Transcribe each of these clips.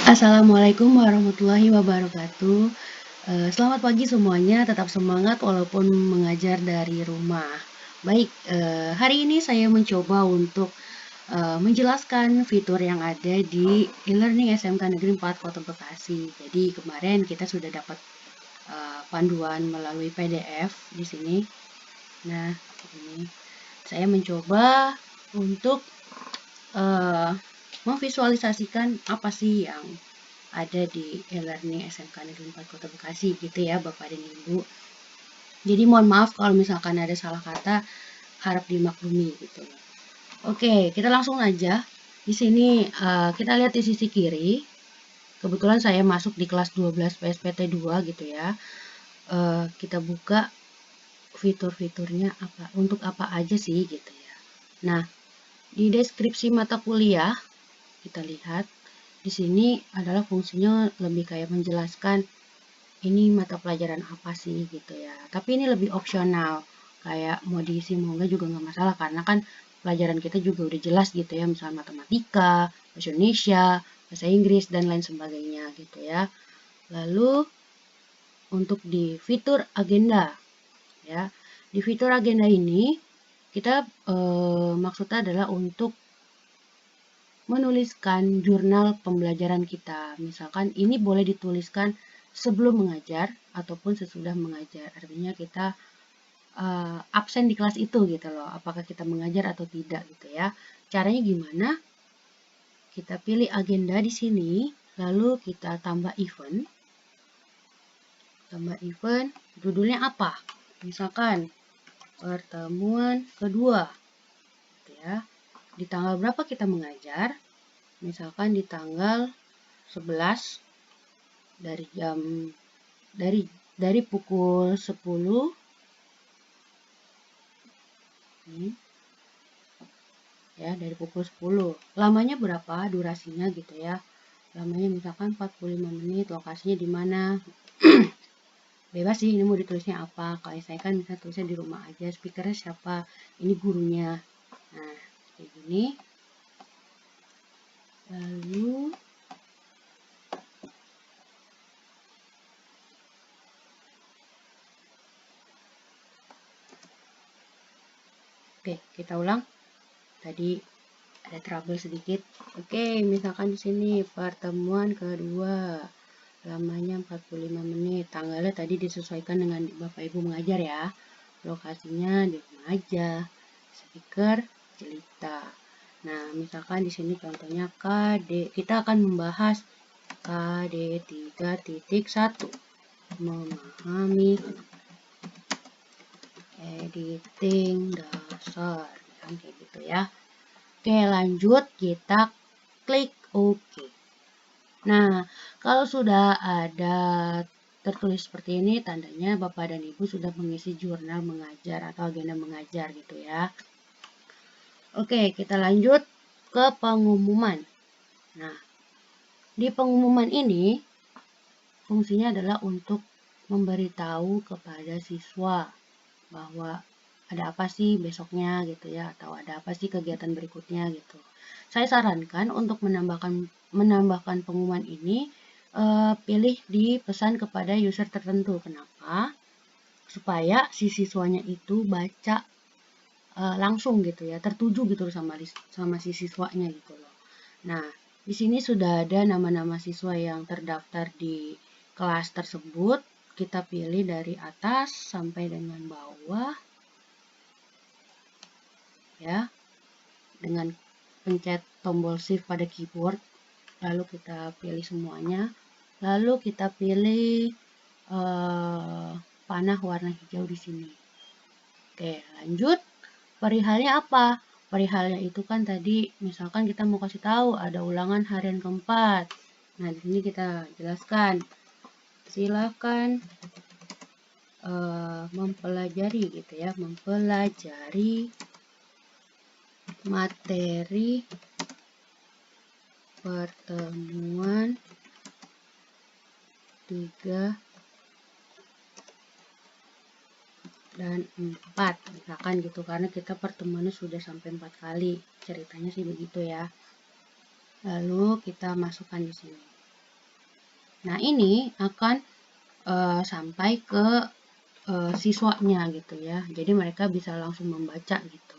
Assalamualaikum warahmatullahi wabarakatuh. Selamat pagi semuanya, tetap semangat walaupun mengajar dari rumah. Baik, hari ini saya mencoba untuk menjelaskan fitur yang ada di e-learning SMK Negeri 4 Kota Bekasi. Jadi kemarin kita sudah dapat panduan melalui PDF di sini. Nah, ini saya mencoba untuk memvisualisasikan apa sih yang ada di e-learning SMK Negeri 4 Kota Bekasi gitu ya Bapak dan Ibu. Jadi mohon maaf kalau misalkan ada salah kata, harap dimaklumi gitu. Oke, kita langsung aja. Di sini kita lihat di sisi kiri. Kebetulan saya masuk di kelas 12 PSPT 2 gitu ya. Kita buka fitur-fiturnya apa, untuk apa aja sih gitu ya. Nah, di deskripsi mata kuliah kita lihat di sini adalah fungsinya lebih kayak menjelaskan ini mata pelajaran apa sih gitu ya. Tapi ini lebih opsional, kayak mau diisi mau enggak juga nggak masalah karena kan pelajaran kita juga udah jelas gitu ya, misalnya matematika, bahasa Indonesia, bahasa Inggris dan lain sebagainya gitu ya. Lalu untuk di fitur agenda ya, di fitur agenda ini kita maksudnya adalah untuk menuliskan jurnal pembelajaran kita. Misalkan ini boleh dituliskan sebelum mengajar ataupun sesudah mengajar. Artinya kita absen di kelas itu gitu loh. Apakah kita mengajar atau tidak gitu ya. Caranya gimana? Kita pilih agenda di sini, lalu kita tambah event. Tambah event, judulnya apa? Misalkan pertemuan kedua. Gitu ya. Di tanggal berapa kita mengajar? Misalkan di tanggal 11 dari pukul 10 ya, dari pukul 10. Lamanya berapa? Durasinya gitu ya. Lamanya misalkan 45 menit, lokasinya di mana? Bebas sih, ini mau ditulisnya apa. Kalau saya kan bisa tulisnya di rumah aja. Speakernya siapa? Ini gurunya. Nah, kayak gini. Lalu oke, kita ulang. Tadi ada trouble sedikit. Oke, misalkan di sini pertemuan kedua. Lamanya 45 menit. Tanggalnya tadi disesuaikan dengan Bapak Ibu mengajar ya. Lokasinya di rumah aja. Speaker cerita. Nah, misalkan di sini contohnya KD. Kita akan membahas KD 3.1. Memahami editing dasar. Kayak gitu ya. Oke, lanjut kita klik OK. Nah, kalau sudah ada tertulis seperti ini, tandanya Bapak dan Ibu sudah mengisi jurnal mengajar atau agenda mengajar gitu ya. Oke, kita lanjut ke pengumuman. Nah, di pengumuman ini, fungsinya adalah untuk memberitahu kepada siswa bahwa ada apa sih besoknya gitu ya, atau ada apa sih kegiatan berikutnya gitu. Saya sarankan untuk menambahkan pengumuman ini, pilih di pesan kepada user tertentu. Kenapa? Supaya si siswanya itu baca langsung gitu ya, tertuju gitu sama si siswanya gitu loh. Nah, di sini sudah ada nama-nama siswa yang terdaftar di kelas tersebut. Kita pilih dari atas sampai dengan bawah ya, dengan pencet tombol shift pada keyboard, lalu kita pilih semuanya, lalu kita pilih panah warna hijau di sini. Oke, lanjut. Perihalnya apa? Perihalnya itu kan tadi misalkan kita mau kasih tahu ada ulangan harian keempat. Nah, di sini kita jelaskan. Silakan mempelajari gitu ya, mempelajari materi pertemuan 3 dan 4 misalkan gitu, karena kita pertemuannya sudah sampai 4 kali, ceritanya sih begitu ya. Lalu kita masukkan di sini. Nah, ini akan sampai ke siswanya gitu ya. Jadi mereka bisa langsung membaca gitu.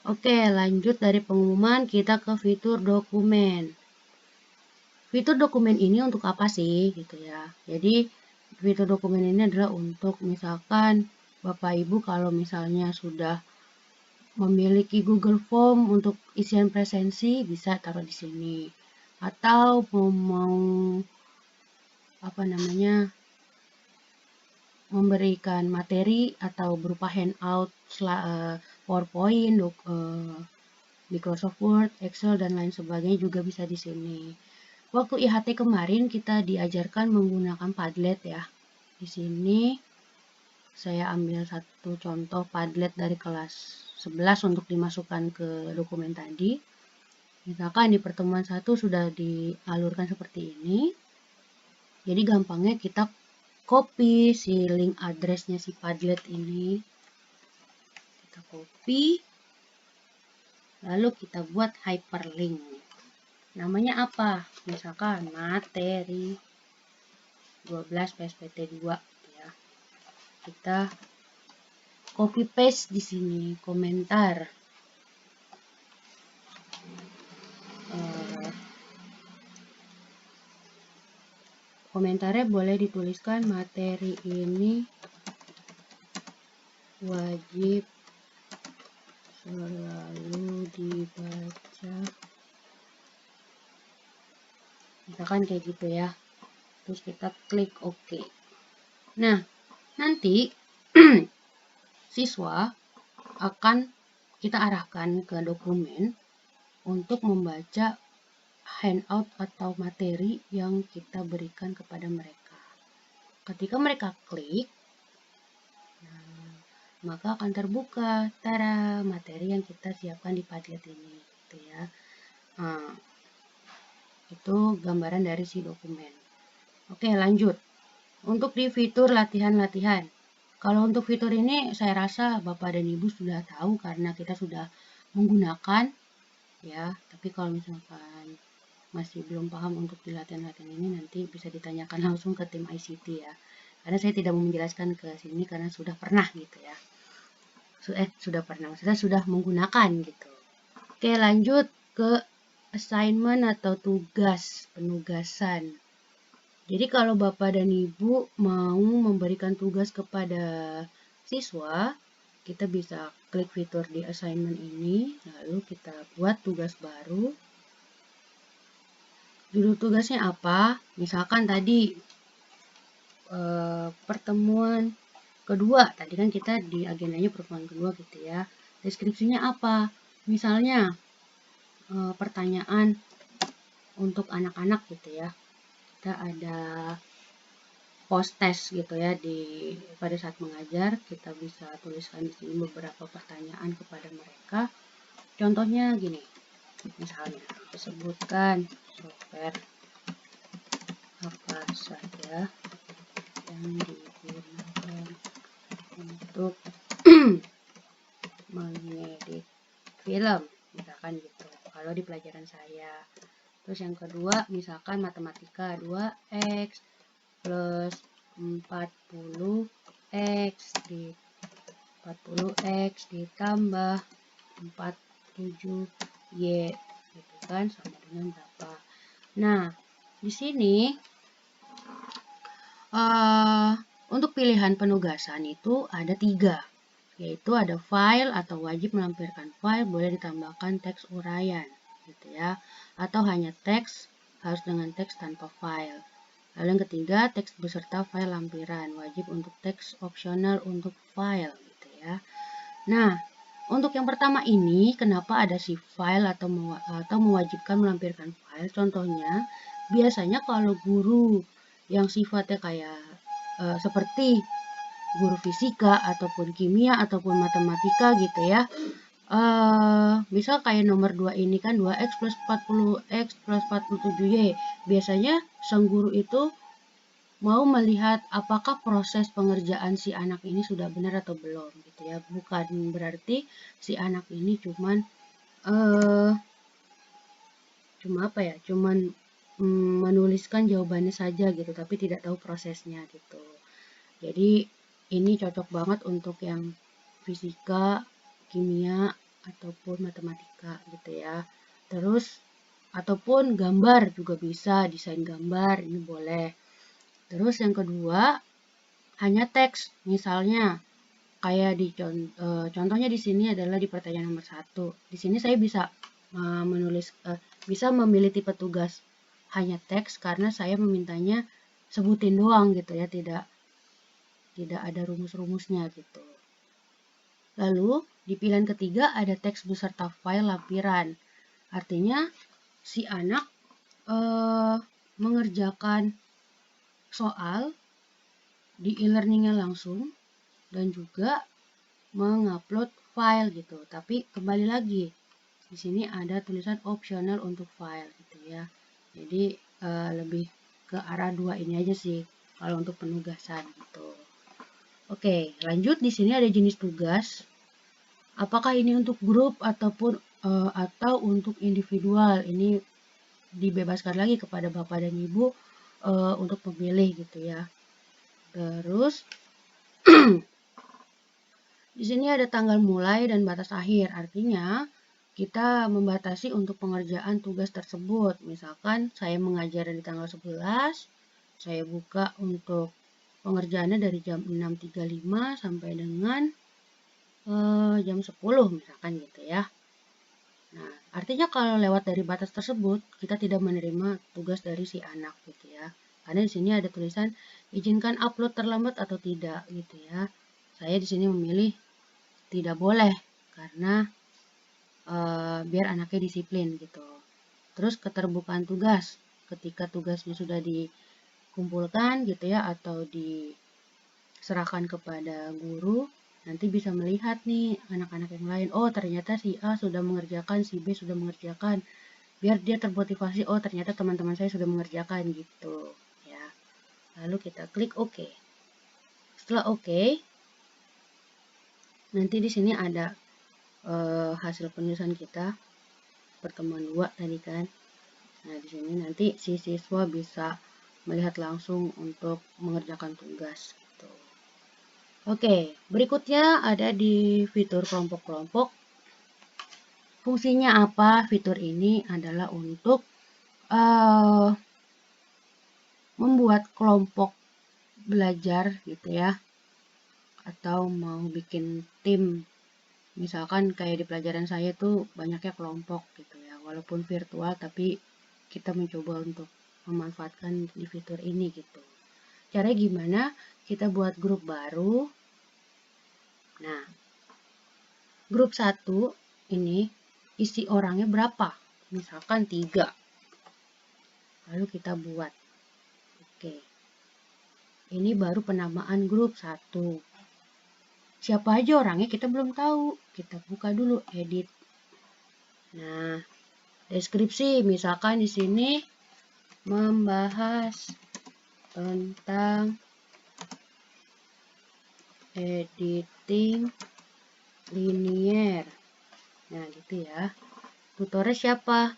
Oke, lanjut dari pengumuman kita ke fitur dokumen. Fitur dokumen ini untuk apa sih gitu ya. Jadi fitur dokumen ini adalah untuk misalkan Bapak Ibu kalau misalnya sudah memiliki Google Form untuk isian presensi bisa taruh di sini. Atau mau apa namanya memberikan materi atau berupa handout, PowerPoint, Microsoft Word, Excel dan lain sebagainya juga bisa di sini. Waktu IHT kemarin kita diajarkan menggunakan Padlet ya. Di sini saya ambil satu contoh Padlet dari kelas 11 untuk dimasukkan ke dokumen tadi. Misalkan di pertemuan 1 sudah dialurkan seperti ini. Jadi gampangnya kita copy si link addressnya si Padlet ini. Kita copy. Lalu kita buat hyperlink. Namanya apa? Misalkan materi 12 PSPT 2 ya. Kita copy paste di sini komentar. Komentarnya boleh dituliskan materi ini wajib selalu dibaca. Misalkan kayak gitu ya. Terus kita klik OK. Nah, nanti siswa akan kita arahkan ke dokumen untuk membaca handout atau materi yang kita berikan kepada mereka. Ketika mereka klik, maka akan terbuka materi yang kita siapkan di Padlet ini, gitu ya. Nah, itu gambaran dari si dokumen. Oke, lanjut. Untuk di fitur latihan-latihan. Kalau untuk fitur ini saya rasa Bapak dan Ibu sudah tahu karena kita sudah menggunakan ya. Tapi kalau misalkan masih belum paham untuk di latihan-latihan ini nanti bisa ditanyakan langsung ke tim ICT ya. Karena saya tidak mau menjelaskan ke sini karena sudah pernah gitu ya. Sudah pernah, maksudnya sudah menggunakan gitu. Oke, lanjut ke assignment atau tugas, penugasan. Jadi kalau Bapak dan Ibu mau memberikan tugas kepada siswa, kita bisa klik fitur di assignment ini, lalu kita buat tugas baru. Judul tugasnya apa? Misalkan tadi pertemuan kedua, tadi kan kita di agendanya pertemuan kedua gitu ya. Deskripsinya apa? Misalnya pertanyaan untuk anak-anak gitu ya. Kita ada post test gitu ya pada saat mengajar, kita bisa tuliskan di sini beberapa pertanyaan kepada mereka. Contohnya gini, misalnya sebutkan software apa saja yang digunakan untuk mengedit film, misalkan gitu. Kalau di pelajaran saya. Terus yang kedua, misalkan matematika 2x plus 40x 40x ditambah 47y gitu kan sama dengan berapa. Nah, di sini untuk pilihan penugasan itu ada 3, yaitu ada file atau wajib melampirkan file, boleh ditambahkan teks uraian gitu ya, atau hanya teks harus dengan teks tanpa file. Lalu yang ketiga, teks beserta file lampiran, wajib untuk teks, opsional untuk file gitu ya. Nah, untuk yang pertama ini, kenapa ada si file atau mewajibkan melampirkan file? Contohnya, biasanya kalau guru yang sifatnya kayak seperti guru fisika ataupun kimia ataupun matematika gitu ya. Misal kayak nomor 2 ini kan 2x plus 40x plus 47y. Biasanya sang guru itu mau melihat apakah proses pengerjaan si anak ini sudah benar atau belum gitu ya. Bukan berarti si anak ini cuman menuliskan jawabannya saja gitu, tapi tidak tahu prosesnya gitu. Jadi ini cocok banget untuk yang fisika, kimia, ataupun matematika gitu ya. Terus ataupun gambar juga bisa, desain gambar ini boleh. Terus yang kedua, hanya teks. Misalnya kayak di contohnya di sini adalah di pertanyaan nomor 1. Di sini saya bisa bisa memilih tipe tugas hanya teks karena saya memintanya sebutin doang gitu ya, tidak ada rumus-rumusnya gitu. Lalu di pilihan ketiga ada teks beserta file lampiran. Artinya si anak mengerjakan soal di e-learningnya langsung dan juga mengupload file gitu. Tapi kembali lagi di sini ada tulisan optional untuk file gitu ya. Jadi lebih ke arah dua ini aja sih kalau untuk penugasan gitu. Oke, lanjut di sini ada jenis tugas. Apakah ini untuk grup ataupun atau untuk individual? Ini dibebaskan lagi kepada Bapak dan Ibu untuk memilih gitu ya. Terus di sini ada tanggal mulai dan batas akhir. Artinya kita membatasi untuk pengerjaan tugas tersebut. Misalkan saya mengajar di tanggal 11, saya buka untuk pengerjaannya dari jam 6.35 sampai dengan jam 10 misalkan gitu ya. Nah, artinya kalau lewat dari batas tersebut, kita tidak menerima tugas dari si anak gitu ya. Karena di sini ada tulisan izinkan upload terlambat atau tidak gitu ya. Saya di sini memilih tidak boleh karena biar anaknya disiplin gitu. Terus keterbukaan tugas, ketika tugasnya sudah dikumpulkan gitu ya atau diserahkan kepada guru, nanti bisa melihat nih anak-anak yang lain, oh ternyata si A sudah mengerjakan, si B sudah mengerjakan, biar dia termotivasi, oh ternyata teman-teman saya sudah mengerjakan gitu ya. Lalu kita klik OK. Setelah OK, nanti di sini ada hasil penulisan kita pertemuan 2 tadi kan. Nah, di sini nanti si siswa bisa melihat langsung untuk mengerjakan tugas gitu. Oke, berikutnya ada di fitur kelompok-kelompok. Fungsinya apa? Fitur ini adalah untuk membuat kelompok belajar gitu ya. Atau mau bikin tim. Misalkan kayak di pelajaran saya tuh banyaknya kelompok gitu ya. Walaupun virtual tapi kita mencoba untuk memanfaatkan di fitur ini gitu. Caranya gimana? Kita buat grup baru. Nah, grup 1 ini isi orangnya berapa? Misalkan 3. Lalu kita buat. Oke. Ini baru penamaan grup 1. Siapa aja orangnya kita belum tahu. Kita buka dulu edit. Nah, deskripsi misalkan di sini membahas tentang editing linier. Nah, gitu ya. Tutornya siapa?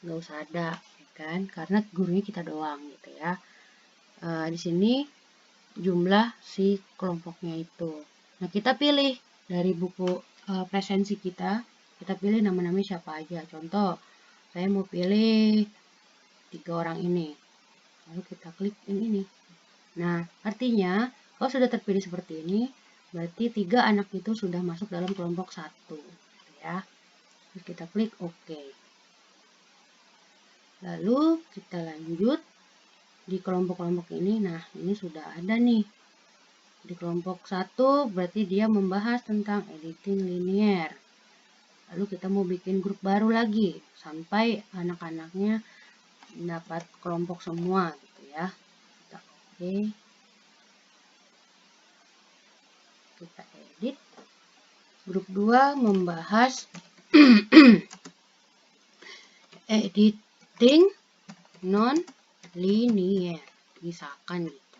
Nggak usah ada, ya kan? Karena gurunya kita doang gitu ya. Di sini jumlah si kelompoknya itu. Nah, kita pilih dari buku presensi kita pilih nama-namanya siapa aja. Contoh, saya mau pilih 3 orang ini. Lalu kita klik yang ini. Nah, artinya kalau sudah terpilih seperti ini, berarti 3 anak itu sudah masuk dalam kelompok 1. Ya. Terus kita klik OK. Lalu kita lanjut di kelompok-kelompok ini. Nah, ini sudah ada nih. Di kelompok 1 berarti dia membahas tentang editing linier. Lalu kita mau bikin grup baru lagi sampai anak-anaknya mendapat kelompok semua gitu ya. Kita oke. Kita edit. Grup 2 membahas editing non-linear. Misalkan gitu.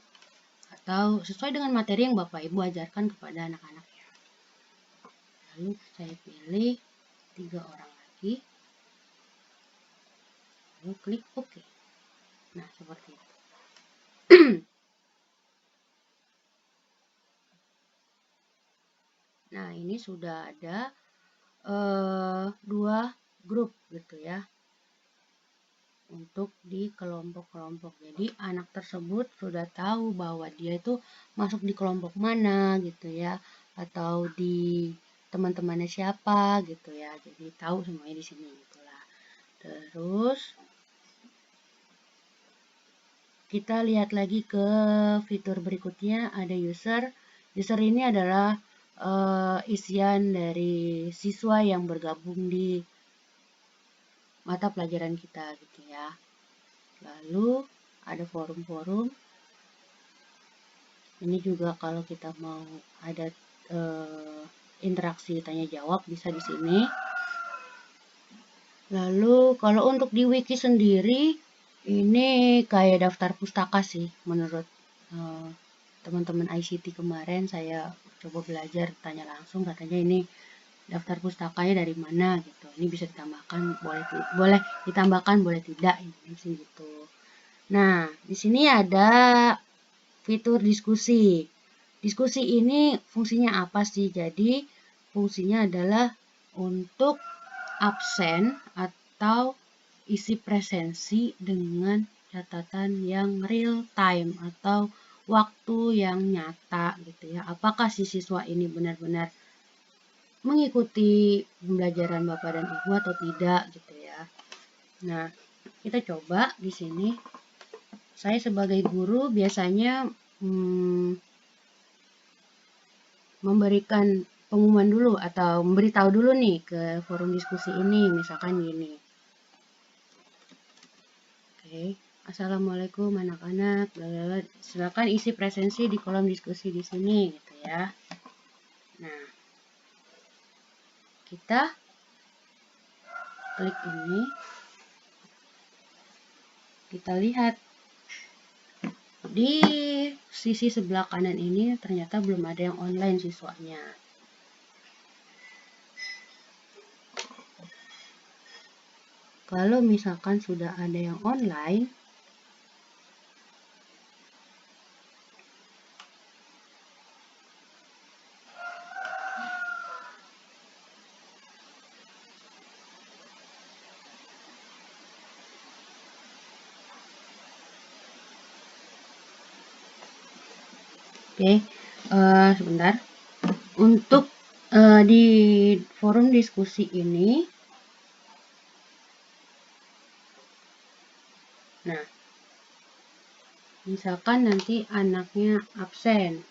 Atau sesuai dengan materi yang Bapak Ibu ajarkan kepada anak-anak ya. Lalu saya pilih 3 orang lagi. lalu klik OK. Nah, seperti itu. Nah, ini sudah ada 2 grup gitu ya, untuk di kelompok-kelompok. Jadi anak tersebut sudah tahu bahwa dia itu masuk di kelompok mana gitu ya, atau di teman-temannya siapa gitu ya. Jadi tahu semuanya di sini gitulah. Terus kita lihat lagi ke fitur berikutnya, ada user. User ini adalah isian dari siswa yang bergabung di mata pelajaran kita gitu ya. Lalu ada forum-forum. Ini juga kalau kita mau ada interaksi tanya jawab bisa di sini. Lalu kalau untuk di wiki sendiri ini kayak daftar pustaka sih menurut teman-teman ICT kemarin. Saya coba belajar tanya langsung, katanya ini daftar pustakanya dari mana gitu. Ini bisa ditambahkan, boleh ditambahkan, boleh tidak, ini sih gitu. Nah, di sini ada fitur diskusi. Diskusi ini fungsinya apa sih? Jadi fungsinya adalah untuk absen atau isi presensi dengan catatan yang real time atau waktu yang nyata gitu ya. Apakah si siswa ini benar-benar mengikuti pembelajaran Bapak dan Ibu atau tidak gitu ya. Nah, kita coba di sini. Saya sebagai guru biasanya memberikan pengumuman dulu atau memberitahu dulu nih ke forum diskusi ini, misalkan gini. Oke, Assalamualaikum anak-anak, silakan isi presensi di kolom diskusi di sini gitu ya. Nah, kita klik ini, kita lihat di sisi sebelah kanan ini ternyata belum ada yang online siswanya. Kalau misalkan sudah ada yang online, oke, sebentar. Untuk di forum diskusi ini, nah, misalkan nanti anaknya absen.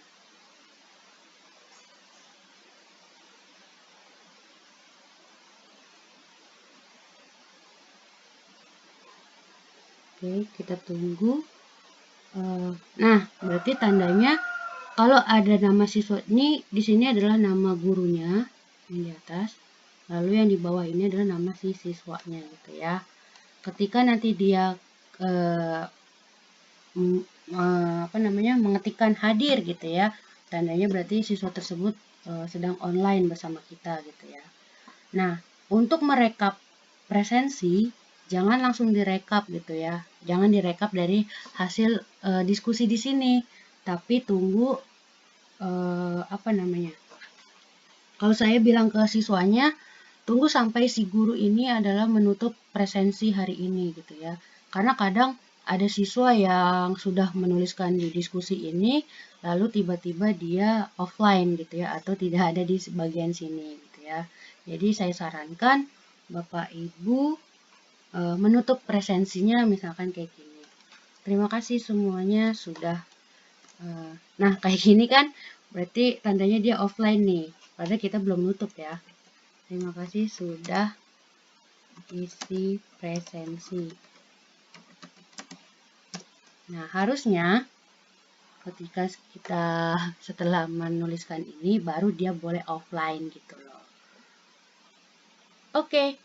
Oke, kita tunggu. Nah, berarti tandanya kalau ada nama siswa ini, di sini adalah nama gurunya yang di atas, lalu yang di bawah ini adalah nama si siswanya gitu ya. Ketika nanti dia mengetikkan hadir gitu ya, tandanya berarti siswa tersebut sedang online bersama kita gitu ya. Nah, untuk merekap presensi jangan langsung direkap gitu ya, jangan direkap dari hasil diskusi di sini, tapi tunggu kalau saya bilang ke siswanya, tunggu sampai si guru ini adalah menutup presensi hari ini gitu ya. Karena kadang ada siswa yang sudah menuliskan di diskusi ini, lalu tiba-tiba dia offline gitu ya, atau tidak ada di bagian sini gitu ya. Jadi saya sarankan Bapak Ibu menutup presensinya misalkan kayak gini. Terima kasih semuanya sudah. Nah kayak gini kan berarti tandanya dia offline nih. Padahal kita belum nutup ya. Terima kasih sudah isi presensi. Nah, harusnya ketika kita setelah menuliskan ini, baru dia boleh offline gitu loh. Oke,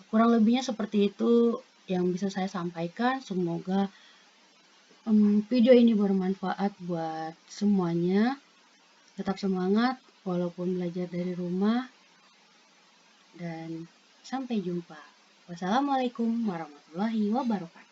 kurang lebihnya seperti itu yang bisa saya sampaikan. Semoga video ini bermanfaat buat semuanya. Tetap semangat walaupun belajar dari rumah, dan sampai jumpa. Wassalamualaikum warahmatullahi wabarakatuh.